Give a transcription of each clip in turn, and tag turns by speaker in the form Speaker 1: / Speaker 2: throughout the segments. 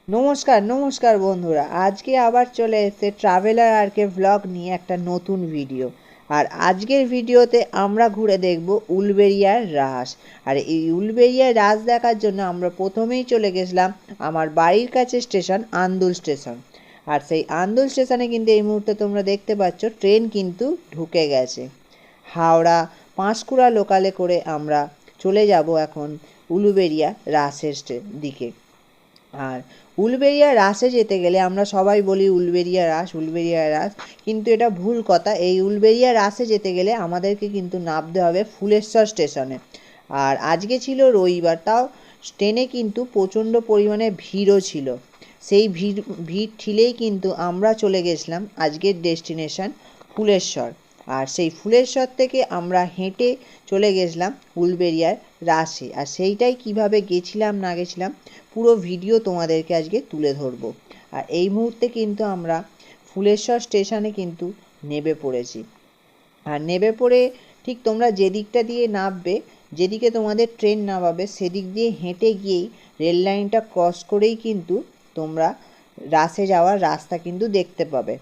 Speaker 1: নমস্কার নমস্কার বন্ধুরা, আজকে আবার চলে এসেছে ট্রাভেলার আরকে ভ্লগ নিয়ে একটা নতুন ভিডিও। আর আজকের ভিডিওতে আমরা ঘুরে দেখব উলুবেড়িয়ার রাস। আর এই উলুবেড়িয়ার রাস দেখার জন্য আমরা প্রথমেই চলে গেছিলাম আমার বাড়ির কাছে স্টেশন আন্দুল স্টেশন। আর সেই আন্দুল স্টেশনে কিন্তু এই মুহূর্তে তোমরা দেখতে পাচ্ছ ট্রেন কিন্তু ঢুকে গেছে। হাওড়া পাঁশকুড়া লোকালে করে আমরা চলে যাব এখন উলুবেড়িয়া রাসের দিকে। আর উলুবেড়িয়া রাসে যেতে গেলে আমরা সবাই বলি উলুবেড়িয়া রাস উলুবেড়িয়া রাস, কিন্তু এটা ভুল কথা। এই উলুবেড়িয়া রাসে যেতে গেলে আমাদেরকে কিন্তু নামতে হবে ফুলেশ্বর স্টেশনে। আর আজকে ছিল রবিবার, তাও ট্রেনে কিন্তু প্রচণ্ড পরিমাণে ভিড়ও ছিল। সেই ভিড় ঠেলেই কিন্তু আমরা চলে গেছিলাম আজকের ডেস্টিনেশন ফুলেশ্বর। আর সেই ফুলেশ্বর থেকে আমরা হেঁটে চলে গেছিলাম উলুবেড়িয়ার রাসে। আর সেইটাই কিভাবে গেছিলাম না গেছিলাম পুরো ভিডিও তোমাদেরকে আজকে তুলে ধরবো। আর এই মুহূর্তে কিন্তু আমরা ফুলেশ্বর স্টেশনে কিন্তু নেমে পড়েছি। আর নেমে পড়ে ঠিক তোমরা যে দিকটা দিয়ে নামবে, যেদিকে তোমাদের ট্রেন নামাবে, সেদিক দিয়ে হেঁটে গিয়েই রেল লাইনটা ক্রস করেই কিন্তু তোমরা রাসে যাওয়ার রাস্তা কিন্তু দেখতে পাবে।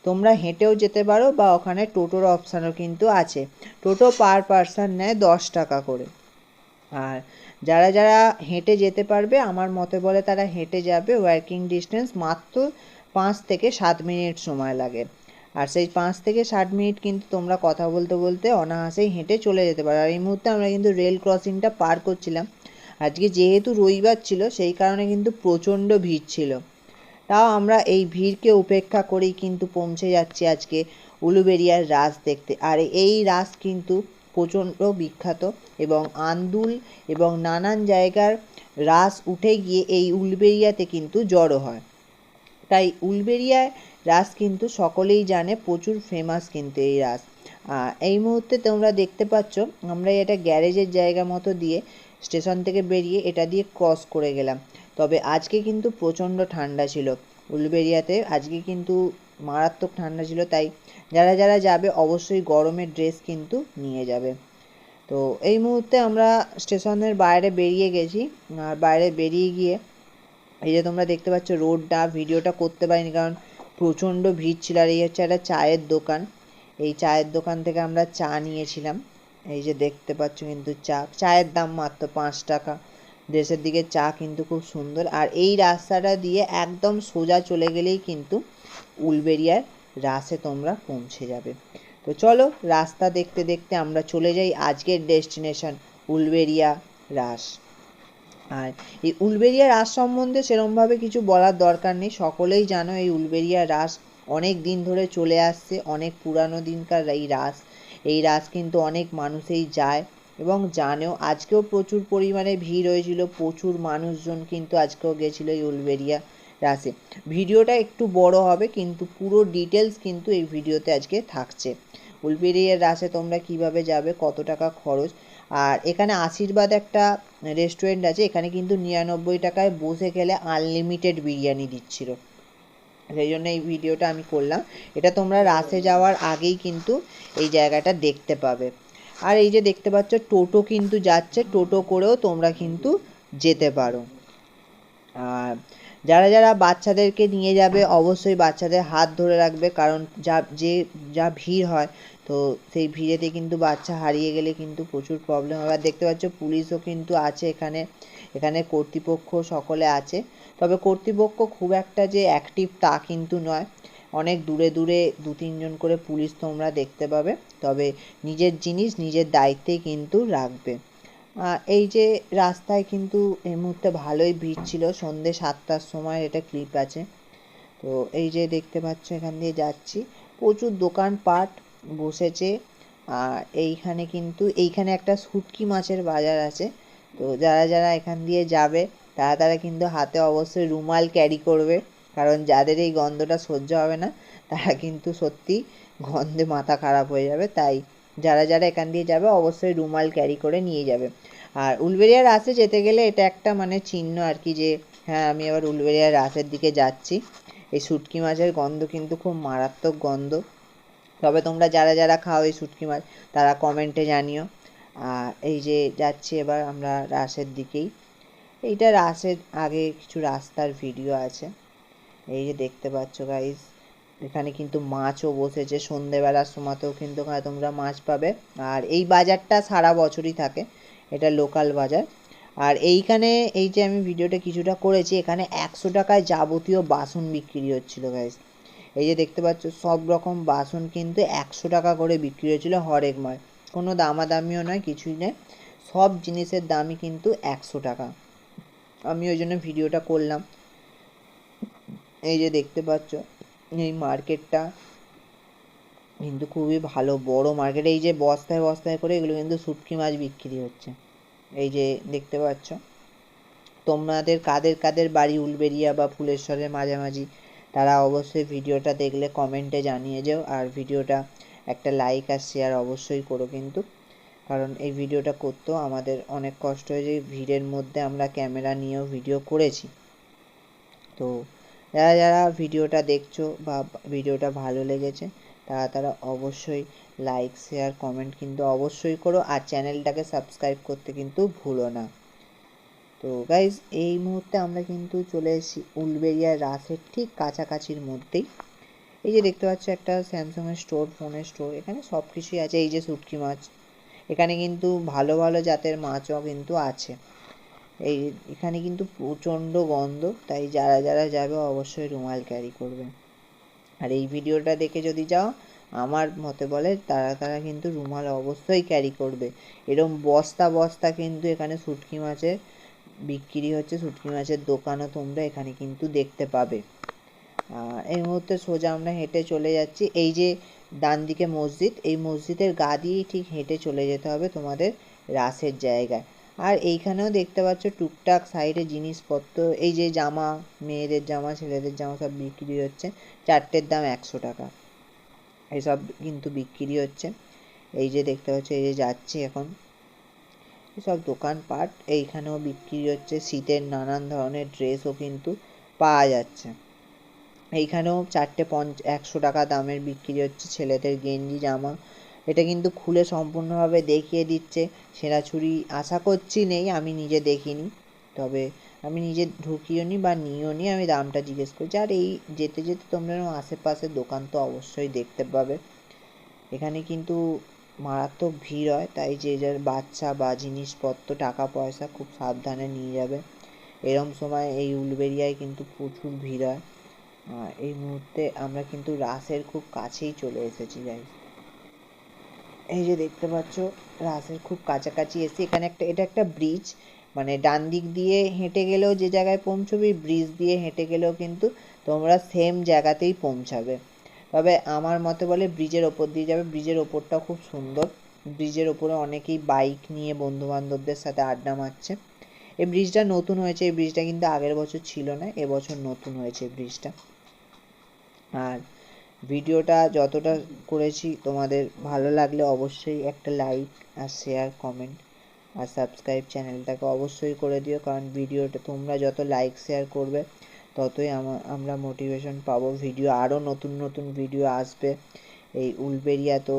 Speaker 1: তোমরা হেঁটেও যেতে পারো বা ওখানে টোটোর অপশানও কিন্তু আছে। টোটো পার পারসন নেয় 10 টাকা করে। আর যারা যারা হেঁটে যেতে পারবে আমার মতে বলে তারা হেঁটে যাবে। ওয়ার্কিং ডিস্টেন্স মাত্র 5 থেকে 7 মিনিট সময় লাগে। আর সেই 5 থেকে 7 মিনিট কিন্তু তোমরা কথা বলতে বলতে অনায়াসেই হেঁটে চলে যেতে পারো। আর এই মুহূর্তে আমরা কিন্তু রেল ক্রসিংটা পার করছিলাম। আজকে যেহেতু রবিবার ছিল সেই কারণে কিন্তু প্রচণ্ড ভিড় ছিল। তাও আমরা এই ভিড়কে উপেক্ষা করেই কিন্তু পৌঁছে যাচ্ছি আজকে উলুবেড়িয়ার রাস দেখতে। আর এই রাস কিন্তু প্রচণ্ড বিখ্যাত এবং আন্দুল এবং নানান জায়গার রাস উঠে গিয়ে এই উলুবেড়িয়াতে কিন্তু জড়ো হয়। তাই উলুবেড়িয়ার রাস কিন্তু সকলেই জানে, প্রচুর ফেমাস কিন্তু এই রাস। এই মুহূর্তে তোমরা দেখতে পাচ্ছ আমরা এটা গ্যারেজের জায়গা মতো দিয়ে স্টেশন থেকে বেরিয়ে এটা দিয়ে ক্রস করে গেলাম। তবে আজকে কিন্তু প্রচণ্ড ঠান্ডা ছিল উলুবেড়িয়াতে, আজকে কিন্তু মারাত্মক ঠান্ডা ছিল। তাই যারা যারা যাবে অবশ্যই গরমের ড্রেস কিন্তু নিয়ে যাবে। তো এই মুহূর্তে আমরা স্টেশনের বাইরে বেরিয়ে গেছি। আর বাইরে বেরিয়ে গিয়ে এই যে তোমরা দেখতে পাচ্ছ রোডটা ভিডিওটা করতে পারিনি কারণ প্রচণ্ড ভিড় ছিল। আর এই হচ্ছে একটা চায়ের দোকান। এই চায়ের দোকান থেকে আমরা চা নিয়েছিলাম। এই যে দেখতে পাচ্ছ কিন্তু চায়ের দাম মাত্র 5 টাকা। দেশের দিকে চা কিন্তু খুব সুন্দর। আর এই রাস্তাটা দিয়ে একদম সোজা চলে গেলেই কিন্তু উলুবেড়িয়ার রাসে তোমরা পৌঁছে যাবে। তো চলো রাস্তা দেখতে দেখতে আমরা চলে যাই আজকের ডেস্টিনেশন উলুবেড়িয়া রাস। আর এই উলুবেড়িয়া রাস সম্বন্ধে সেরমভাবে কিছু বলার দরকার নেই, সকলেই জানো এই উলুবেড়িয়া রাস অনেক দিন ধরে চলে আসছে, অনেক পুরানো দিনকার এই রাস। এই রাস কিন্তু অনেক মানুষই যায় এবং জানেও। আজকেও প্রচুর পরিমাণে ভিড় হয়েছিল, প্রচুর মানুষজন কিন্তু আজকেও গেছিলো এই উলুবেড়িয়া রাসে। ভিডিওটা একটু বড় হবে কিন্তু পুরো ডিটেলস কিন্তু এই ভিডিওতে আজকে থাকছে। উলুবেড়িয়া রাসে তোমরা কিভাবে যাবে, কত টাকা খরচ। আর এখানে আশীর্বাদ একটা রেস্টুরেন্ট আছে, এখানে কিন্তু 99 টাকায় বসে খেলে আনলিমিটেড বিরিয়ানি দিচ্ছিল। সেই জন্য এই ভিডিওটা আমি করলাম। এটা তোমরা রাসে যাওয়ার আগেই কিন্তু এই জায়গাটা দেখতে পাবে। আর এই যে দেখতে পাচ্ছ টোটো কিন্তু যাচ্ছে, টোটো করেও তোমরা কিন্তু যেতে পারো। আর যারা যারা বাচ্চাদেরকে নিয়ে যাবে অবশ্যই বাচ্চাদের হাত ধরে রাখবে, কারণ যা ভিড় হয় তো সেই ভিড়েতে কিন্তু বাচ্চা হারিয়ে গেলে কিন্তু প্রচুর প্রবলেম হবে। আর দেখতে পাচ্ছ পুলিশও কিন্তু আছে এখানে, এখানে কর্তৃপক্ষ সকলে আছে। তবে কর্তৃপক্ষ খুব একটা যে অ্যাক্টিভ তা কিন্তু নয়, অনেক দূরে দূরে 2-3 জন করে পুলিশ তোমরা দেখতে পাবে। তবে নিজের জিনিস নিজের দায়িত্বেই কিন্তু রাখবে। এই যে রাস্তায় কিন্তু এই মুহূর্তে ভালোই ভিড় ছিল, সন্ধ্যে 7টার সময় এটা ক্লিপ আছে। তো এই যে দেখতে পাচ্ছ এখান দিয়ে যাচ্ছি, প্রচুর দোকানপাট বসেছে। আর এইখানে একটা শুটকি মাছের বাজার আছে। তো যারা যারা এখান দিয়ে যাবে তারা তারা কিন্তু হাতে অবশ্যই রুমাল ক্যারি করবে, কারণ যাদের এই গন্ধটা সহ্য হবে না তারা কিন্তু সত্যি গন্ধে মাথা খারাপ হয়ে যাবে। তাই যারা যারা এখান দিয়ে যাবে অবশ্যই রুমাল ক্যারি করে নিয়ে যাবে। আর উলুবেড়িয়া রাসে যেতে গেলে এটা একটা মানে চিহ্ন আর কি, যে হ্যাঁ আমি আবার উলুবেড়িয়া রাসের দিকে যাচ্ছি। এই শুটকি মাছের গন্ধ কিন্তু খুব মারাত্মক গন্ধ। তবে তোমরা যারা যারা খাও এই শুটকি মাছ তারা কমেন্টে জানিও। আর এই যে যাচ্ছি এবার আমরা রাসের দিকেই। এইটা রাসের আগে কিছু রাস্তার ভিডিও আছে। এই যে দেখতে পাচ্ছ গাইস, এখানে কিন্তু মাছও বসেছে, সন্ধেবেলার সময়তেও কিন্তু তোমরা মাছ পাবে। আর এই বাজারটা সারা বছরই থাকে, এটা লোকাল বাজার। আর এইখানে এই যে আমি ভিডিওটা কিছুটা করেছি, এখানে 100 টাকায় যাবতীয় বাসন বিক্রি হচ্ছিল গাইস। এই যে দেখতে পাচ্ছ সব রকম বাসন কিন্তু 100 টাকা করে বিক্রি হয়েছিল হরেক মাল, কোনো দামাদামিও নয়, কিছুই নয়, সব জিনিসের দামই কিন্তু 100 টাকা। আমি ওই জন্য ভিডিওটা করলাম। এই যে দেখতে পাচ্ছ এই মার্কেটটা কিন্তু খুবই ভালো বড় মার্কেট। এই যে বস্তায় বস্তায় করে এগুলো কিন্তু শুটকি মাছ বিক্রি হচ্ছে। এই যে দেখতে পাচ্ছ। তোমাদের কাদের কাদের বাড়ি উলবেড়িয়া বা ফুলেশ্বরের মাঝামাঝি, তারা অবশ্যই ভিডিওটা দেখলে কমেন্টে জানিয়ে যাও। আর ভিডিওটা একটা লাইক আর শেয়ার অবশ্যই করো কিন্তু, কারণ এই ভিডিওটা করতেও আমাদের অনেক কষ্ট হয়েছে, ভিড়ের মধ্যে আমরা ক্যামেরা নিয়েও ভিডিও করেছি। তো যারা যারা ভিডিওটা দেখছো বা ভিডিওটা ভালো লেগেছে তারা অবশ্যই লাইক শেয়ার কমেন্ট কিন্তু অবশ্যই করো, আর চ্যানেলটাকে সাবস্ক্রাইব করতে কিন্তু ভুলো না। তো গাইজ এই মুহূর্তে আমরা কিন্তু চলে এসেছি উলবেড়িয়া রাসের ঠিক কাছাকাছির মধ্যেই। এই যে দেখতে পাচ্ছ একটা স্যামসাংয়ের স্টোর, ফোনের স্টোর, এখানে সব কিছুই আছে। এই যে শুটকি মাছ, এখানে কিন্তু ভালো ভালো জাতের মাছও কিন্তু আছে। এই এখানে কিন্তু প্রচণ্ড গন্ধ, তাই যারা যারা যাবে অবশ্যই রুমাল ক্যারি করবে। আর এই ভিডিওটা দেখে যদি যাও আমার মতে বলে তারা কিন্তু রুমাল অবশ্যই ক্যারি করবে। এরকম বস্তা বস্তা কিন্তু এখানে শুটকি মাছের বিক্রি হচ্ছে, শুটকি মাছের দোকানও তোমরা এখানে কিন্তু দেখতে পাবে। এই মুহূর্তে সোজা আমরা হেঁটে চলে যাচ্ছি, এই যে ডান দিকে মসজিদ, এই মসজিদের গা দিয়েই ঠিক হেঁটে চলে যেতে হবে তোমাদের রাসের জায়গায়। আর এইখানেও দেখতে পাচ্ছ টুকটাক সাইডে জিনিসপত্র, এই যে জামা, মেয়েদের জামা ছেলেদের জামা সব বিক্রি হচ্ছে, চারটের দাম 100 টাকা, এইসব কিন্তু বিক্রি হচ্ছে। এই যে দেখতে পাচ্ছ, এই যে যাচ্ছি এখন, সব দোকানপাট এইখানেও বিক্রি হচ্ছে, শীতের নানান ধরনের ড্রেসও কিন্তু পাওয়া যাচ্ছে। এইখানেও চারটে 100 টাকা দামের বিক্রি হচ্ছে ছেলেদের গেঞ্জি জামা। এটা কিন্তু খুলে সম্পূর্ণভাবে দেখিয়ে দিচ্ছে। ছেঁড়াছুড়ি আশা করছি নেই, আমি নিজে দেখিনি, তবে আমি নিজে ঢুকিও নি বা নিও নি, আমি দামটা জিজ্ঞেস করছি। আর এই যেতে যেতে তোমরা আশেপাশের দোকান তো অবশ্যই দেখতে পাবে। এখানে কিন্তু মারাত্মক ভিড় হয়, তাই যে যার বাচ্চা বা জিনিসপত্র টাকা পয়সা খুব সাবধানে নিয়ে যাবে। এরম সময় এই উলুবেড়িয়ায় কিন্তু প্রচুর ভিড় হয়। এই মুহূর্তে আমরা কিন্তু রাসের খুব কাছেই চলে এসেছি গাইস। এই যে দেখতে পাচ্ছ রাসের খুব কাছাকাছি এসে, এখানে এটা একটা ব্রিজ, মানে ডান দিক দিয়ে হেঁটে গেলেও যে জায়গায় পৌঁছবে, ব্রিজ দিয়ে হেঁটে গেলেও কিন্তু তোমরা সেম জায়গাতেই পৌঁছাবে। তবে আমার মতে বলে ব্রিজের ওপর দিয়ে যাবে, ব্রিজের ওপরটা খুব সুন্দর। ব্রিজের ওপরে অনেকেই বাইক নিয়ে বন্ধু বান্ধবদের সাথে আড্ডা মারছে। এই ব্রিজটা নতুন হয়েছে, এই ব্রিজটা কিন্তু আগের বছর ছিল না, এবছর নতুন হয়েছে ব্রিজটা। আর ভিডিওটা যতটা করেছি তোমাদের ভালো লাগলে অবশ্যই একটা লাইক আর শেয়ার কমেন্ট আর সাবস্ক্রাইব চ্যানেলটাকে অবশ্যই করে দিও, কারণ ভিডিওটা তোমরা যত লাইক শেয়ার করবে ততই আমরা মোটিভেশন পাবো, ভিডিও আরও নতুন নতুন ভিডিও আসবে। এই উলবেড়িয়া তো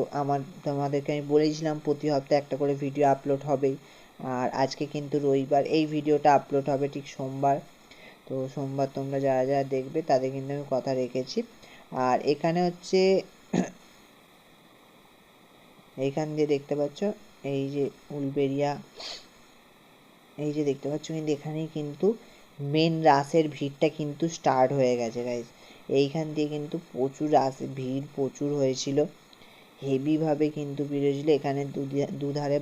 Speaker 1: তোমাদেরকে আমি বলেছিলাম প্রতি সপ্তাহে একটা করে ভিডিও আপলোড হবেই। আর আজকে কিন্তু রবিবার, এই ভিডিওটা আপলোড হবে ঠিক সোমবার। তো সোমবার তোমরা যারা যারা দেখবে তাদের কিন্তু আমি কথা রেখেছি। আর এখানে হচ্ছে এইখান দিয়ে দেখতে পাচ্ছ এই যে উলবেড়িয়া, এই যে দেখতে পাচ্ছ কিন্তু এখানেই কিন্তু মেন রাসের ভিড়টা কিন্তু স্টার্ট হয়ে গেছে গাইজ। এইখান দিয়ে কিন্তু প্রচুর রাসের ভিড় প্রচুর হয়েছিল, হেভিভাবে কিন্তু ভিড় হয়েছিল। এখানে দুধারে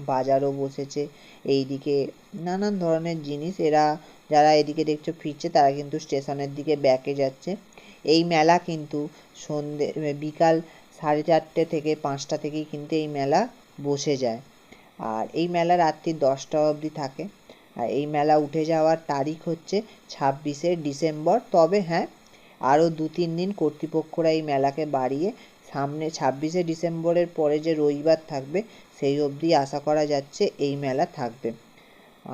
Speaker 1: বাজারও বসেছে, এইদিকে নানান ধরনের জিনিস। যারা এদিকে দেখছো ফিরছে, তারা কিন্তু স্টেশনের দিকে ব্যাকে যাচ্ছে। এই মেলা কিন্তু বিকাল 4:30 থেকে 5টা থেকেই কিন্তু এই মেলা বসে যায়। আর এই মেলা রাত্রি 10টা অবধি থাকে। আর এই মেলা উঠে যাওয়ার তারিখ হচ্ছে 26শে ডিসেম্বর। তবে হ্যাঁ, আরও 2-3 দিন কর্তৃপক্ষরা এই মেলাকে বাড়িয়ে সামনে 26শে ডিসেম্বরের পরে যে রবিবার থাকবে সেই অবধি আশা করা যাচ্ছে এই মেলা থাকবে।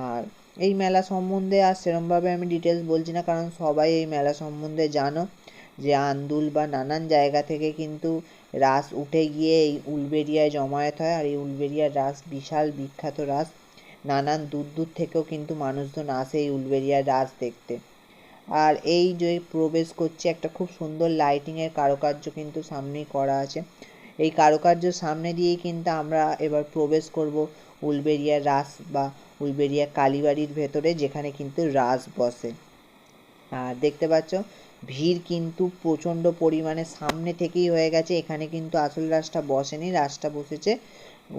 Speaker 1: আর এই মেলা সম্বন্ধে আর সেরমভাবে আমি ডিটেলস বলছি না, কারণ সবাই এই মেলা সম্বন্ধে জানো, যে আন্দুল বা নানান জায়গা থেকে কিন্তু রাস উঠে গিয়ে এই উলবেড়িয়ায় জমায়েত হয়। আর এই উলবেড়িয়ার রাস বিশাল বিখ্যাত রাস, নানান দূর দূর থেকেও কিন্তু মানুষজন আসে এই উলুবেড়িয়ার রাস দেখতে। আর এই যে প্রবেশ করছে একটা খুব সুন্দর লাইটিংয়ের কারুকার্য কিন্তু সামনেই করা আছে। এই কারুকার্যের সামনে দিয়েই কিন্তু আমরা এবার প্রবেশ করব উলুবেড়িয়ার রাস বা উলুবেড়িয়া কালীবাড়ির ভেতরে, যেখানে কিন্তু রাস বসে। আর দেখতে পাচ্ছ ভিড় কিন্তু প্রচণ্ড পরিমাণে সামনে থেকেই হয়ে গেছে। এখানে কিন্তু আসল রাসটা বসেনি, রাসটা বসেছে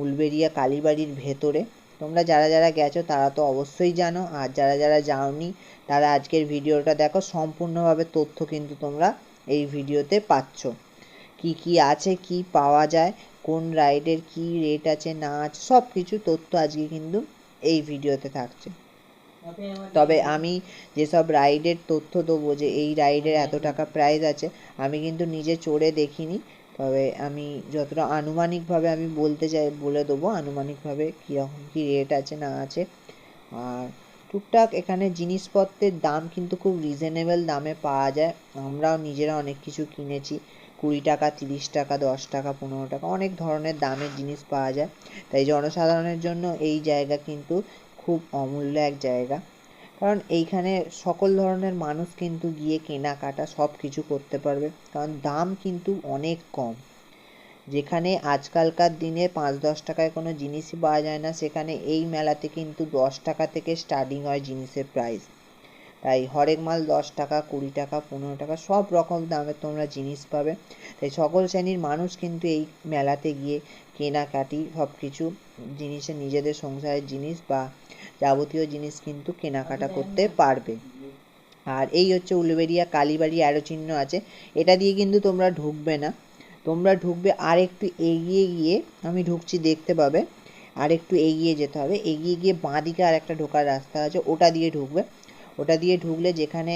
Speaker 1: উলুবেড়িয়া কালীবাড়ির ভেতরে। তোমরা যারা যারা গেছো তারা তো অবশ্যই জানো, আর যারা যারা যাওনি তারা আজকের ভিডিওটা দেখো, সম্পূর্ণভাবে তথ্য কিন্তু তোমরা এই ভিডিওতে পাচ্ছ। কি কি আছে, কি পাওয়া যায়, কোন রাইডের কি রেট আছে না আছে, সব কিছু তথ্য আজকে কিন্তু এই ভিডিওতে থাকছে। তবে আমি যেসব রাইডের তথ্য দেবো যে এই রাইডের এত টাকা প্রাইস আছে, আমি কিন্তু নিজে চড়ে দেখিনি। তবে আমি যতটা আনুমানিকভাবে আমি বলে দেবো আনুমানিকভাবে কীরকম কী রেট আছে না আছে। আর টুকটাক এখানে জিনিসপত্রের দাম কিন্তু খুব রিজনেবল দামে পাওয়া যায়। আমরাও নিজেরা অনেক কিছু কিনেছি, 20 টাকা, 30 টাকা, 10 টাকা, 15 টাকা, অনেক ধরনের দামের জিনিস পাওয়া যায়। তাই জনসাধারণের জন্য এই জায়গা কিন্তু খুব অমূল্য এক জায়গা, কারণ এইখানে সকল ধরনের মানুষ কিন্তু গিয়ে কেনাকাটা সব কিছু করতে পারবে, কারণ দাম কিন্তু অনেক কম। যেখানে আজকালকার দিনে 5-10 টাকায় কোনো জিনিসই পাওয়া যায় না, সেখানে এই মেলাতে কিন্তু 10 টাকা থেকে স্টার্টিং হয় জিনিসের প্রাইস। তাই হরেক মাল 10 টাকা, 20 টাকা, 15 টাকা সব রকম দামে তোমরা জিনিস পাবে। তাই সকল শ্রেণীর মানুষ কিন্তু এই মেলাতে গিয়ে কেনাকাটি সব কিছু জিনিসের, নিজেদের সংসারের জিনিস বা যাবতীয় জিনিস কিন্তু কেনাকাটা করতে পারবে। আর এই হচ্ছে উলুবেড়িয়া কালীবাড়ি অ্যারো চিহ্ন আছে, এটা দিয়ে কিন্তু তোমরা ঢুকবে না, তোমরা ঢুকবে আর একটু এগিয়ে গিয়ে, আমি ঢুকছি দেখতে পাবে, আর একটু এগিয়ে যেতে হবে, এগিয়ে গিয়ে বাঁ দিকে আর একটা ঢোকার রাস্তা আছে, ওটা দিয়ে ঢুকবে। ওটা দিয়ে ঢুকলে যেখানে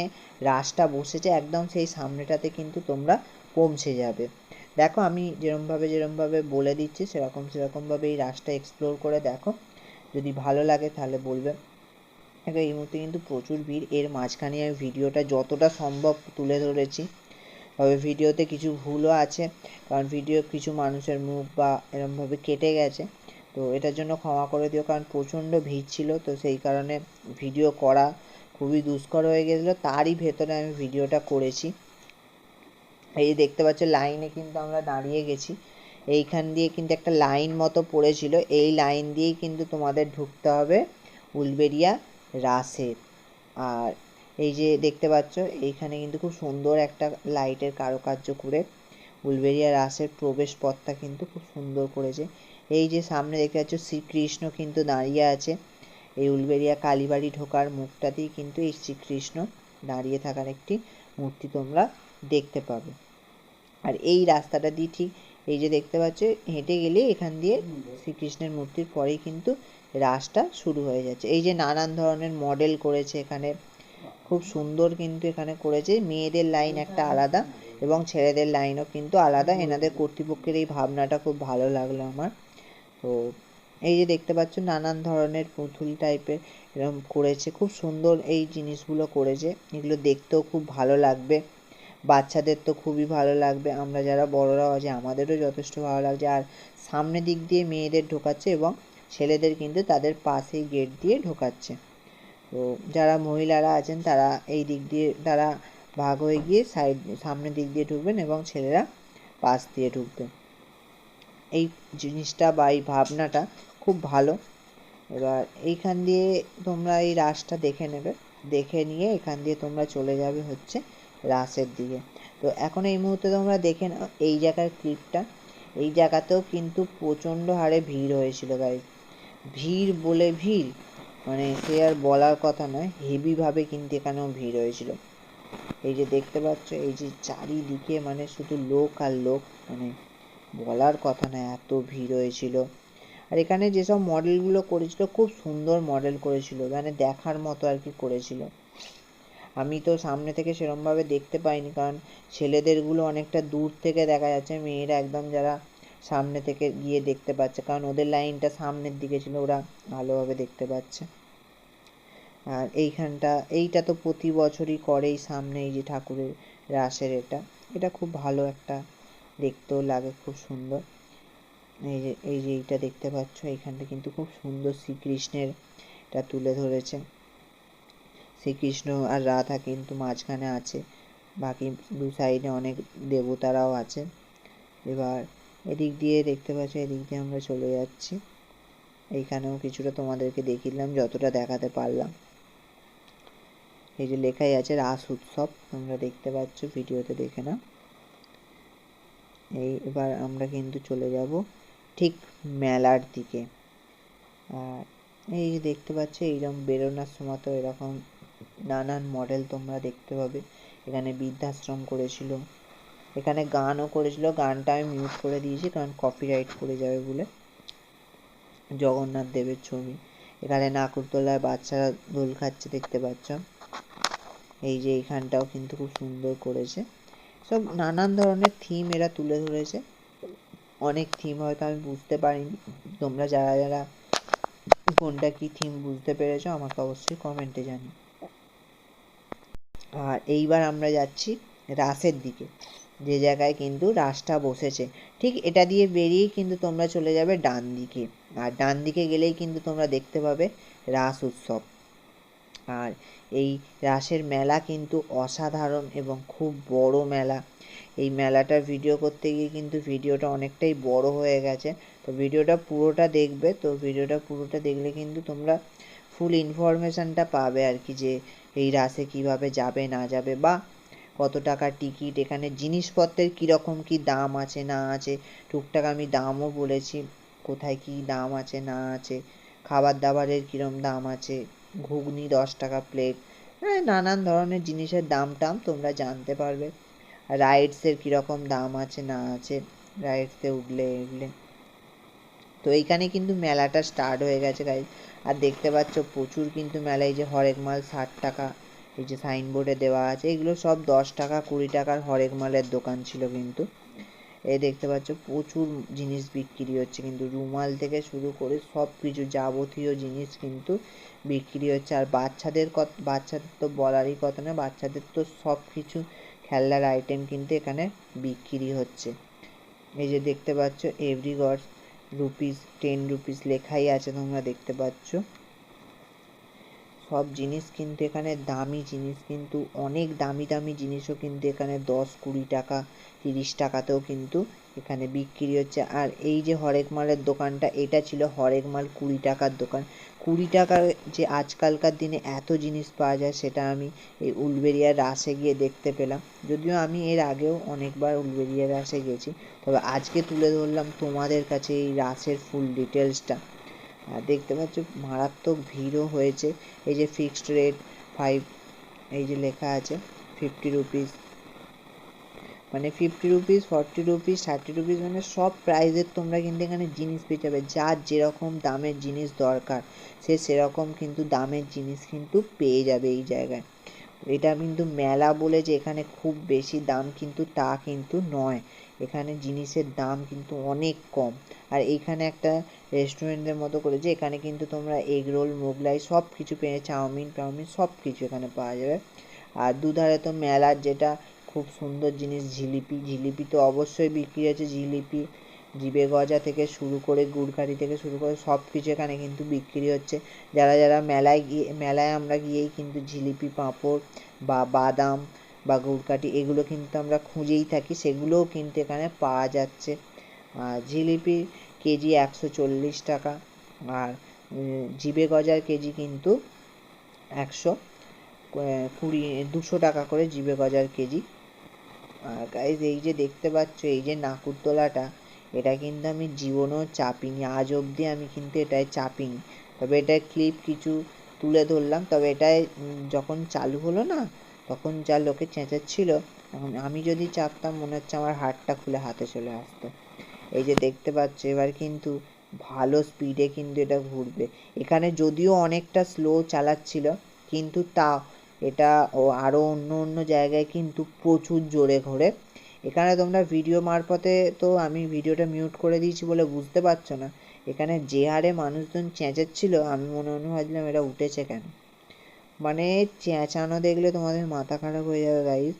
Speaker 1: রাসটা বসেছে একদম সেই সামনেটাতে কিন্তু তোমরা পৌঁছে যাবে। দেখো আমি যেরমভাবে বলে দিচ্ছি সেরকমভাবে এই রাসটা এক্সপ্লোর করে দেখো, যদি ভালো লাগে তাহলে বলবে। দেখো এই মুহূর্তে কিন্তু প্রচুর ভিড়, এর মাঝখানে আমি ভিডিওটা যতটা সম্ভব তুলে ধরেছি। তবে ভিডিওতে কিছু ভুলও আছে, কারণ ভিডিও কিছু মানুষের মুখ বা এরমভাবে কেটে গেছে, তো এটার জন্য ক্ষমা করে দিও, কারণ প্রচণ্ড ভিড় ছিল, তো সেই কারণে ভিডিও করা খুবই দুষ্কর হয়ে গেছিলো, তারই ভেতরে আমি ভিডিওটা করেছি। এই দেখতে পাচ্ছ লাইনে কিন্তু আমরা দাঁড়িয়ে গেছি, এইখান দিয়ে কিন্তু একটা লাইন মতো পড়েছিল, এই লাইন দিয়েই কিন্তু তোমাদের ঢুকতে হবে উলুবেড়িয়া রাসে। আর এই যে দেখতে পাচ্ছ এইখানে কিন্তু খুব সুন্দর একটা লাইটের কারুকার্য করে উলুবেড়িয়া রাসের প্রবেশ পথটা কিন্তু খুব সুন্দর করেছে। এই যে সামনে দেখতে পাচ্ছ শ্রীকৃষ্ণ কিন্তু দাঁড়িয়ে আছে, এই উলুবেড়িয়া কালীবাড়ি ঢোকার মুখটাতেই কিন্তু এই শ্রীকৃষ্ণ দাঁড়িয়ে থাকার একটি মূর্তি তোমরা দেখতে পাবে। আর এই রাস্তাটা দিয়ে ঠিক এই যে দেখতে পাচ্ছ হেঁটে গেলে এখান দিয়ে শ্রীকৃষ্ণের মূর্তির পরেই কিন্তু রাসটা শুরু হয়ে যাচ্ছে। এই যে নানান ধরনের মডেল করেছে এখানে, খুব সুন্দর কিন্তু এখানে করেছে। মেয়েদের লাইন একটা আলাদা এবং ছেলেদের লাইনও কিন্তু আলাদা, এনাদের কর্তৃপক্ষের এই ভাবনাটা খুব ভালো লাগলো আমার। তো এই যে দেখতে পাচ্ছ নানান ধরনের পুতুল টাইপের এরকম করেছে, খুব সুন্দর এই জিনিসগুলো করেছে, এগুলো দেখতেও খুব ভালো লাগবে, বাচ্চাদের তো খুবই ভালো লাগবে, আমরা যারা বড়রাও আছে আমাদেরও যথেষ্ট ভালো লাগছে। আর সামনের দিক দিয়ে মেয়েদের ঢোকাচ্ছে এবং ছেলেদের কিন্তু তাদের পাশেই গেট দিয়ে ঢোকাচ্ছে। তো যারা মহিলারা আছেন তারা এই দিক দিয়ে তারা ভাগ হয়ে গিয়ে সামনের দিক দিয়ে ঢুকবেন এবং ছেলেরা পাশ দিয়ে ঢুকবেন। এই জিনিসটা বা এই ভাবনাটা খুব ভালো। এবার এইখান দিয়ে তোমরা এই রাসটা দেখে নেবে, দেখে নিয়ে এখান দিয়ে তোমরা চলে যাবে হচ্ছে রাসের দিকে। তো এখন এই মুহূর্তে তোমরা দেখে নাও এই জায়গার ক্লিপটা, এই জায়গাতেও কিন্তু প্রচণ্ড হারে ভিড় হয়েছিল গাইস, ভিড় বলে ভিড়, মানে সে আর বলার কথা নয়, হেভিভাবে কিন্তু এখানেও ভিড় হয়েছিল। এই যে দেখতে পাচ্ছ এই যে চারিদিকে মানে শুধু লোক আর লোক, মানে বলার কথা নয় এত ভিড় হয়েছিল। আর এখানে যেসব মডেলগুলো করেছিল খুব সুন্দর মডেল করেছিল, মানে দেখার মতো আর কি করেছিল। আমি তো সামনে থেকে সেরমভাবে দেখতে পাইনি, কারণ ছেলেদেরগুলো অনেকটা দূর থেকে দেখা যাচ্ছে, মেয়েরা একদম যারা সামনে থেকে গিয়ে দেখতে পাচ্ছে, কারণ ওদের লাইনটা সামনের দিকে ছিল, ওরা ভালোভাবে দেখতে পাচ্ছে। আর এইটা তো প্রতি বছরই করেই সামনে এই যে ঠাকুরের রাসের, এটা খুব ভালো একটা, দেখতেও লাগে খুব সুন্দর। এই যে এইটা দেখতে পাচ্ছ, এইখানটা কিন্তু খুব সুন্দর শ্রীকৃষ্ণের এটা তুলে ধরেছে। শ্রীকৃষ্ণ আর রাধা কিন্তু মাঝখানে আছে, বাকি দু সাইডে অনেক দেবতারাও আছে। এবার এদিক দিয়ে দেখতে পাচ্ছ, এদিক দিয়ে আমরা চলে যাচ্ছি। এইখানেও কিছুটা তোমাদেরকে দেখিলাম, যতটা দেখাতে পারলাম। এই যে লেখাই আছে রাস উৎসব, তোমরা দেখতে পাচ্ছ, ভিডিওতে দেখে না। এবার আমরা কিন্তু চলে যাব ঠিক মেলার দিকে। আর এই যে দেখতে পাচ্ছ, এইরকম বেরোনোর সময় তো এরকম নানান মডেল তোমরা দেখতে পাবে। এখানে বৃদ্ধাশ্রম করেছিল, এখানে গানও করেছিল, গানটা আমি মিউট করে দিয়েছি কারণ কপিরাইট পড়ে যাবে বলে। জগন্নাথ দেবের ছবি, এখানে নাকুরতলায় বাচ্চারা দোল খাচ্ছে দেখতে পাচ্ছ। এই যে এইখানটাও কিন্তু খুব সুন্দর করেছে, সব নানান ধরনের থিম এরা তুলে ধরেছে। অনেক থিম হয়তো আমি বুঝতে পারিনি, তোমরা যারা যারা কোনটা কি থিম বুঝতে পেরেছো আমাকে অবশ্যই কমেন্টে জানিও। আর এইবার আমরা যাচ্ছি রাসের দিকে, যে জায়গায় কিন্তু রাসটা বসেছে। ঠিক এটা দিয়ে বেরিয়েই কিন্তু তোমরা চলে যাবে ডান দিকে, আর ডান দিকে গেলেই কিন্তু তোমরা দেখতে পাবে রাস উৎসব। আর এই রাসের মেলা কিন্তু অসাধারণ এবং খুব বড় মেলা। এই মেলাটার ভিডিও করতে গিয়ে কিন্তু ভিডিওটা অনেকটাই বড় হয়ে গেছে, তো ভিডিওটা পুরোটা দেখবে। তো ভিডিওটা পুরোটা দেখলে কিন্তু তোমরা ফুল ইনফরমেশানটা পাবে আর কি, যে এই রাসে কিভাবে যাবে না যাবে, বা কত টাকা টিকিট, এখানে জিনিসপত্রের কীরকম কী দাম আছে না আছে। টুকটাক আমি দামও বলেছি, কোথায় কী দাম আছে না আছে, খাবার দাবারের কীরকম দাম আছে, ঘুগনি 10 টাকা প্লেট, হ্যাঁ নানান ধরনের জিনিসের দাম টাম তোমরা জানতে পারবে। আর রাইডসের কীরকম দাম আছে না আছে, রাইডসে উঠলে এগুলে। তো এইখানে কিন্তু মেলাটা স্টার্ট হয়ে গেছে গাইজ। আর দেখতে পাচ্ছ প্রচুর কিন্তু মেলায়, যে হরেক মাল 60 টাকা, এই যে সাইনবোর্ডে দেওয়া আছে, এগুলো সব 10 টাকা 20 টাকার হরেক মালের দোকান ছিল কিন্তু। এই দেখতে পাচ্ছ প্রচুর জিনিস বিক্রি হচ্ছে কিন্তু, রুমাল থেকে শুরু করে সব কিছু যাবতীয় জিনিস কিন্তু বিক্রি হচ্ছে। আর বাচ্চাদের তো বলারই কথা না, বাচ্চাদের তো সব কিছু খেলনার আইটেম কিন্তু এখানে বিক্রি হচ্ছে। এই যে দেখতে পাচ্ছ এভরি গড রুপিস 10 রুপিস লেখাই আছে, তোমরা দেখতে পাচ্ছ। সব জিনিস কিন্তু এখানে দামি জিনিস, কিন্তু অনেক দামি দামি জিনিসও কিন্তু এখানে 10-20 টাকা 30 টাকাতেও কিন্তু এখানে বিক্রি হচ্ছে। আর এই যে হরেক মালের দোকানটা, এটা ছিল হরেক মাল 20 টাকার দোকান। 20 টাকার যে আজকালকার দিনে এত জিনিস পাওয়া যায়, সেটা আমি এই উলবেড়িয়ার রাসে গিয়ে দেখতে পেলাম। যদিও আমি এর আগেও অনেকবার উলবেড়িয়ার রাসে গেছি, তবে আজকে তুলে ধরলাম তোমাদের কাছে এই রাসের ফুল ডিটেলসটা। আর দেখতে পাচ্ছ মারাত্মক ভিড়ও হয়েছে। এই যে ফিক্সড রেট 5, এই যে লেখা আছে 50 রুপিস, মানে 50 রুপিস 40 রুপিস 30 রুপিস, মানে সব প্রাইজের তোমরা কিন্তু এখানে জিনিস পেয়ে যাবে। যার যেরকম দামের জিনিস দরকার সে সেরকম কিন্তু দামের জিনিস কিন্তু পেয়ে যাবে এই জায়গায়। এটা কিন্তু মেলা বলে যে এখানে খুব বেশি দাম কিন্তু তা কিন্তু নয়, এখানে জিনিসের দাম কিন্তু অনেক কম। আর এইখানে একটা রেস্টুরেন্টের মতো করেছে, এখানে কিন্তু তোমরা এগ রোল মোগলাই সব কিছু পেয়ে, চাউমিন টাউমিন সব কিছু এখানে পাওয়া যাবে। আর দুধারে তো মেলার যেটা খুব সুন্দর জিনিস জিলিপি, জিলিপি তো অবশ্যই বিক্রি আছে। জিলিপি, জিবে গজা থেকে শুরু করে গুড়খাড়ি থেকে শুরু করে সব কিছু এখানে কিন্তু বিক্রি হচ্ছে। যারা যারা মেলায় আমরা গিয়েই কিন্তু জিলিপি পাঁপড় বা বাদাম বা গুড়কাঠি এগুলো কিন্তু আমরা খুঁজেই থাকি, সেগুলোও কিন্তু এখানে পাওয়া যাচ্ছে। আর জিলিপির কেজি 140 টাকা, আর জিবে গজার কেজি কিন্তু 200 টাকা করে জিবে গজার কেজি। আর গাইজ এই যে দেখতে পাচ্ছ, এই যে নাকুরতলাটা, এটা কিন্তু আমি জীবনেও চাপিনি, আজ অবধি আমি কিন্তু এটায় চাপিনি। তবে এটার ক্লিপ কিছু তুলে ধরলাম। তবে এটায় যখন চালু হলো না, তখন যা লোকে চেঁচাচ্ছিল, এখন আমি যদি চাপতাম মনে হচ্ছে আমার হাতটা খুলে হাতে চলে আসতো। এই যে দেখতে পাচ্ছ এবার কিন্তু ভালো স্পিডে কিন্তু এটা ঘুরবে। এখানে যদিও অনেকটা স্লো চালাচ্ছিল, কিন্তু তাও এটা আরও অন্য অন্য জায়গায় কিন্তু প্রচুর জোরে ঘোরে। এখানে তোমরা ভিডিও মারফতে, তো আমি ভিডিওটা মিউট করে দিয়েছি বলে বুঝতে পারছো না, এখানে যে হারে মানুষজন চেঁচাচ্ছিল আমি মনে ভাবছিলাম এটা উঠেছে কেন। মানে চেঁচানো দেখলে তোমাদের মাথা খারাপ হয়ে যাবে গাইজ,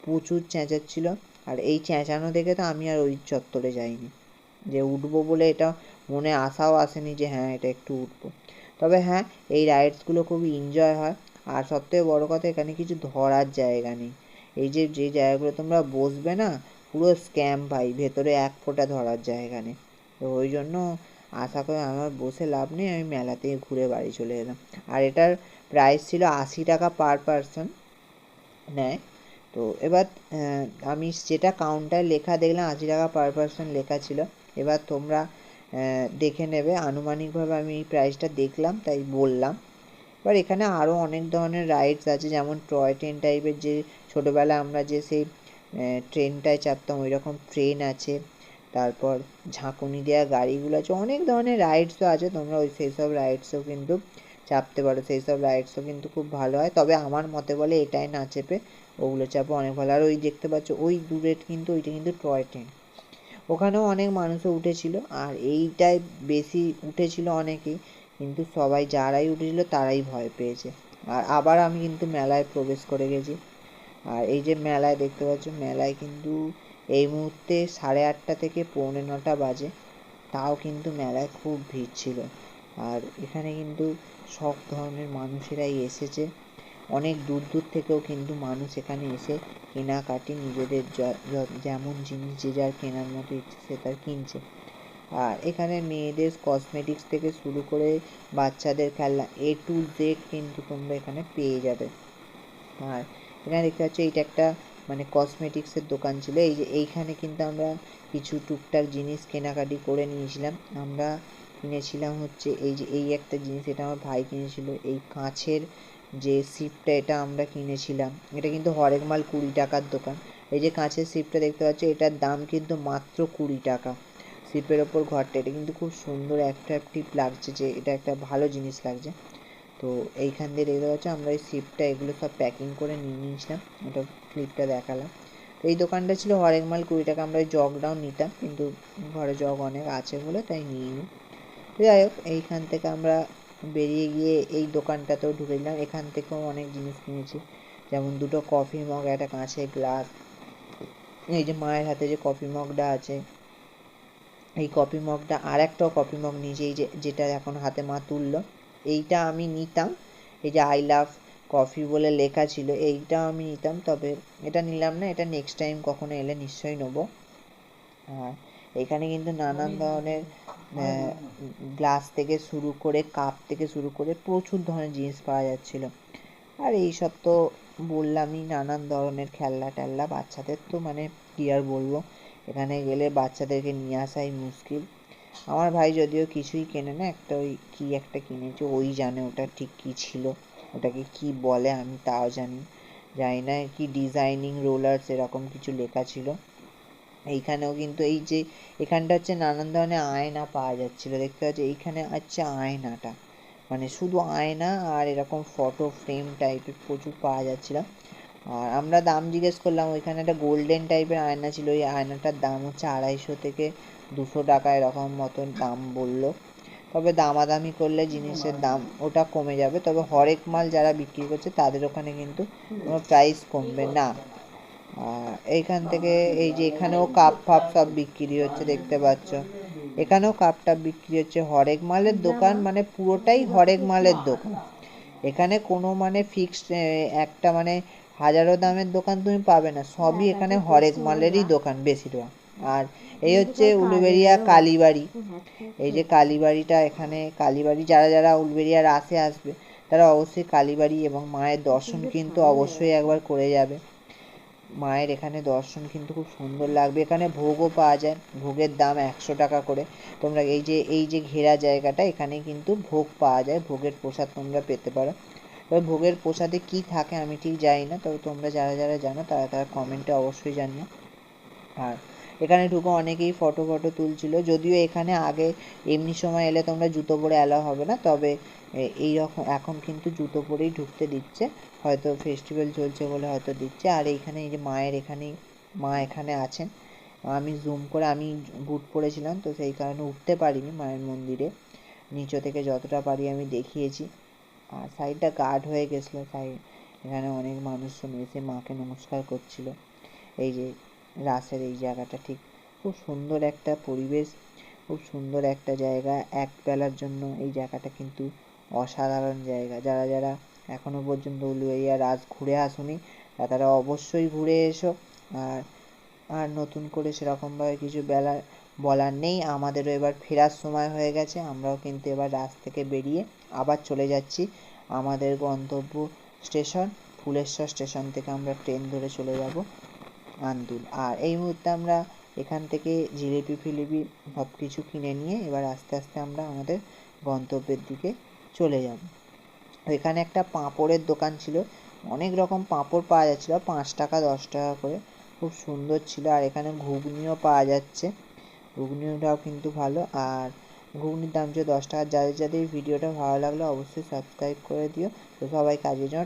Speaker 1: প্রচুর চেঁচাচ্ছিল। আর এই চেঁচানো দেখে তো আমি আর ওই চত্বরে যাইনি। যে উঠবো বলে এটা মনে আশাও আসেনি যে হ্যাঁ এটা একটু উঠবো। তবে হ্যাঁ, এই রাইডসগুলো খুবই এনজয় হয়। আর সবথেকে বড় কথা, এখানে কিছু ধরার জায়গা নেই। এই যে যে জায়গাগুলো তোমরা বসবে না, পুরো স্ক্যাম ভাই, ভেতরে এক ফোঁটা ধরার জায়গা নেই। তো ওই জন্য আশা করে আমার বসে লাভ নেই, আমি মেলা থেকে ঘুরে বাড়ি চলে এলাম। আর এটার প্রাইস ছিল 80 টাকা পার পারসন নেয়। তো এবার আমি যেটা কাউন্টার লেখা দেখলাম 80 টাকা পার পারসন লেখা ছিল। এবার তোমরা দেখে নেবে, আনুমানিকভাবে আমি এই প্রাইসটা দেখলাম তাই বললাম। এবার এখানে আরও অনেক ধরনের রাইডস আছে, যেমন টয় ট্রেন টাইপের, যে ছোটোবেলায় আমরা যে সেই ট্রেনটায় চাপতাম ওই রকম ট্রেন আছে। তারপর ঝাঁকুনি দেওয়া গাড়িগুলো আছে, অনেক ধরনের রাইডসও আছে। তোমরা সেই সব রাইডসও কিন্তু চাপতে পারো, সেই সব রাইডসও কিন্তু খুব ভালো হয়। তবে আমার মতে বলে এটাই না চেপে ওগুলো চাপো অনেক ভালো। আর ওই দেখতে পাচ্ছ ওই দূরে কিন্তু ওইটা কিন্তু টয় ট্রেন, ওখানেও অনেক মানুষও উঠেছিল। আর এইটায় বেশি উঠেছিল অনেকেই, কিন্তু সবাই যারাই উঠেছিল তারাই ভয় পেয়েছে। আর আবার আমি কিন্তু মেলায় প্রবেশ করে গেছি। আর এই যে মেলায় দেখতে পাচ্ছ, মেলায় কিন্তু এই মুহূর্তে 8:30 থেকে 9:45 বাজে, তাও কিন্তু মেলায় খুব ভিড় ছিল। আর এখানে কিন্তু সব ধরনের মানুষেরাই এসেছে, অনেক দূর দূর থেকেও কিন্তু মানুষ এখানে এসে কেনাকাটি নিজেদের যেমন জিনিস যে যার কেনার মতো ইচ্ছে সে তার কিনছে। আর এখানে মেয়েদের কসমেটিক্স থেকে শুরু করে বাচ্চাদের খেলনা A to Z কিন্তু তোমরা এখানে পেয়ে যাবে। আর এখানে দেখতে পাচ্ছ এইটা একটা মানে কসমেটিক্সের দোকান ছিল। এই যে এইখানে কিন্তু আমরা কিছু টুকটাক জিনিস কেনাকাটি করে নিয়েছিলাম। আমরা কিনেছিলাম হচ্ছে এই যে এই একটা জিনিস, এটা আমার ভাই কিনেছিল, এই কাঁচের যে সিপটা, এটা আমরা কিনেছিলাম। এটা কিন্তু হরেক মাল 20 টাকার দোকান। এই যে কাঁচের সিপটা দেখতে পাচ্ছ, এটার দাম কিন্তু মাত্র 20 টাকা। সিপের ওপর ঘরটা, এটা কিন্তু খুব সুন্দর অ্যাট্রাকটিভ লাগছে, যে এটা একটা ভালো জিনিস লাগছে। তো এইখান দিয়ে দেখতে পাচ্ছ আমরা এই সিপটা এগুলো সব প্যাকিং করে নিয়ে নিয়েছিলাম, ওটা ক্লিপটা দেখালাম। তো এই দোকানটা ছিল হরেক মাল 20 টাকা। আমরা ওই জগটাও নিতাম, কিন্তু ঘরে জগ অনেক আছে বলে তাই নিয়ে নিই। যাই হোক, এইখান থেকে আমরা বেরিয়ে গিয়ে এই দোকানটাতেও ঢুকে দিলাম। এখান থেকেও অনেক জিনিস কিনেছি, যেমন দুটো কফি মগ, একটা কাঁচের গ্লাস। এই যে মায়ের হাতে যে কফি মগটা আছে, এই কফি মগটা, আর একটাও কফি মগ নিয়েছি, এই যে যেটা এখন হাতে মা তুললো, এইটা আমি নিতাম। এই যে আই লাভ কফি বলে লেখা ছিল, এইটা আমি নিতাম, তবে এটা নিলাম না, এটা নেক্সট টাইম কখনো এলে নিশ্চয়ই নেবো। আর এখানে কিন্তু নানান ধরনের গ্লাস থেকে শুরু করে কাপ থেকে শুরু করে প্রচুর ধরনের জিনিস পাওয়া যাচ্ছিল। আর এইসব তো বললামই, নানান ধরনের খেলনা টেলনা বাচ্চাদের, তো মানে কী আর বলবো, এখানে গেলে বাচ্চাদেরকে নিয়ে আসাই মুশকিল। আমার ভাই যদিও কিছুই কেনে না, একটা ওই কী একটা কিনেছে, ওই জানে ওটা ঠিক কী ছিল, ওটাকে কি বলে আমি তাও জানি না, কি ডিজাইনিং রোলার্স এরকম কিছু লেখা ছিল। এইখানেও কিন্তু এই যে এখানটা হচ্ছে নানান ধরনের আয়না পাওয়া যাচ্ছিলো, দেখতে পাচ্ছি এইখানে হচ্ছে আয়নাটা, মানে শুধু আয়না আর এরকম ফটো ফ্রেম টাইপের প্রচুর পাওয়া যাচ্ছিল। আর আমরা দাম জিজ্ঞেস করলাম, ওইখানে একটা গোল্ডেন টাইপের আয়না ছিল, ওই আয়নাটার দাম হচ্ছে 250 থেকে 200 টাকা এরকম মতন দাম বললো। তবে দামাদামি করলে জিনিসের দাম ওটা কমে যাবে, তবে হরেক মাল যারা বিক্রি করছে তাদের ওখানে কিন্তু কোনো প্রাইস কমবে না। আর এইখান থেকে এই যে এখানেও কাপ ফাপ সব বিক্রি হচ্ছে, দেখতে পাচ্ছ এখানেও কাপ টাপ বিক্রি হচ্ছে। হরেক মালের দোকান, মানে পুরোটাই হরেক মালের দোকান। এখানে কোনো মানে ফিক্সড একটা মানে হাজারো দামের দোকান তুমি পাবে না, সবই এখানে হরেক মালেরই দোকান বেশিরভাগ। আর এই হচ্ছে উলুবেড়িয়া কালীবাড়ি। এই যে কালীবাড়িটা, এখানে কালীবাড়ি যারা যারা উলুবেড়িয়া রাসে আসবে তারা অবশ্যই কালীবাড়ি এবং মায়ের দর্শন কিন্তু অবশ্যই একবার করে যাবে। মায়ের এখানে দর্শন কিন্তু খুব সুন্দর লাগবে। এখানে ভোগও পাওয়া যায়, ভোগের দাম 100 টাকা করে। তোমরা এই যে ঘেরা জায়গাটা, এখানে কিন্তু ভোগ পাওয়া যায়, ভোগের প্রসাদ তোমরা পেতে পারো। তবে ভোগের প্রসাদে কি থাকে আমি ঠিক জানি না, তবে তোমরা যারা যারা জানো তারা তারা কমেন্টে অবশ্যই জানিও। আর এখানে ঢুকে অনেকেই ফটো তুলছিল, যদিও এখানে আগে এমনি সময় এলে তোমরা জুতো পরে অ্যালাউ হবে না, তবে এই রকম এখন কিন্তু জুতো পরেই ঢুকতে দিচ্ছে, হয়তো ফেস্টিভ্যাল চলছে বলে হয়তো দিচ্ছে। আর এইখানে এই যে মায়ের এখানেই মা এখানে আছেন, আমি জুম করে, আমি বুট পরেছিলাম তো সেই কারণে উঠতে পারিনি মায়ের মন্দিরে, নিচে থেকে যতটা পারি আমি দেখিয়েছি। আর সাইডটা গার্ড হয়ে গেছিলো, তাই এখানে অনেক মানুষজন এসে মাকে নমস্কার করছিল। এই যে রাসের এই জায়গাটা ঠিক খুব সুন্দর একটা পরিবেশ, খুব সুন্দর একটা জায়গা। এক বেলার জন্য এই জায়গাটা কিন্তু অসাধারণ জায়গা। যারা যারা এখনও পর্যন্ত উলুবেড়িয়া রাস ঘুরে আসুনি তারা অবশ্যই ঘুরে এসো। আর আর নতুন করে সেরকমভাবে কিছু বলার নেই। আমাদেরও এবার ফেরার সময় হয়ে গেছে। আমরাও কিন্তু এবার রাস থেকে বেরিয়ে আবার চলে যাচ্ছি আমাদের গন্তব্য স্টেশন ফুলেশ্বর স্টেশন থেকে আমরা ট্রেন ধরে চলে যাব আন্দুল। আর এই মুহূর্তে আমরা এখান থেকে জিলিপি ফিলিপি সব কিছু কিনে নিয়ে এবার আস্তে আস্তে আমরা আমাদের গন্তব্যের দিকে চলে যাব। এখানে একটা পাঁপড়ের দোকান ছিল, অনেক রকম পাঁপড় পাওয়া যাচ্ছিলো, 5 টাকা 10 টাকা করে, খুব সুন্দর ছিল। আর এখানে ঘুগনিও পাওয়া যাচ্ছে, ঘুগনিটাও কিন্তু ভালো। আর ঘুগনির দাম ছিল 10 টাকা। যাদের যাদের ভিডিওটা ভালো লাগলো অবশ্যই সাবস্ক্রাইব করে দিও। তো সবাই কাজের জন্য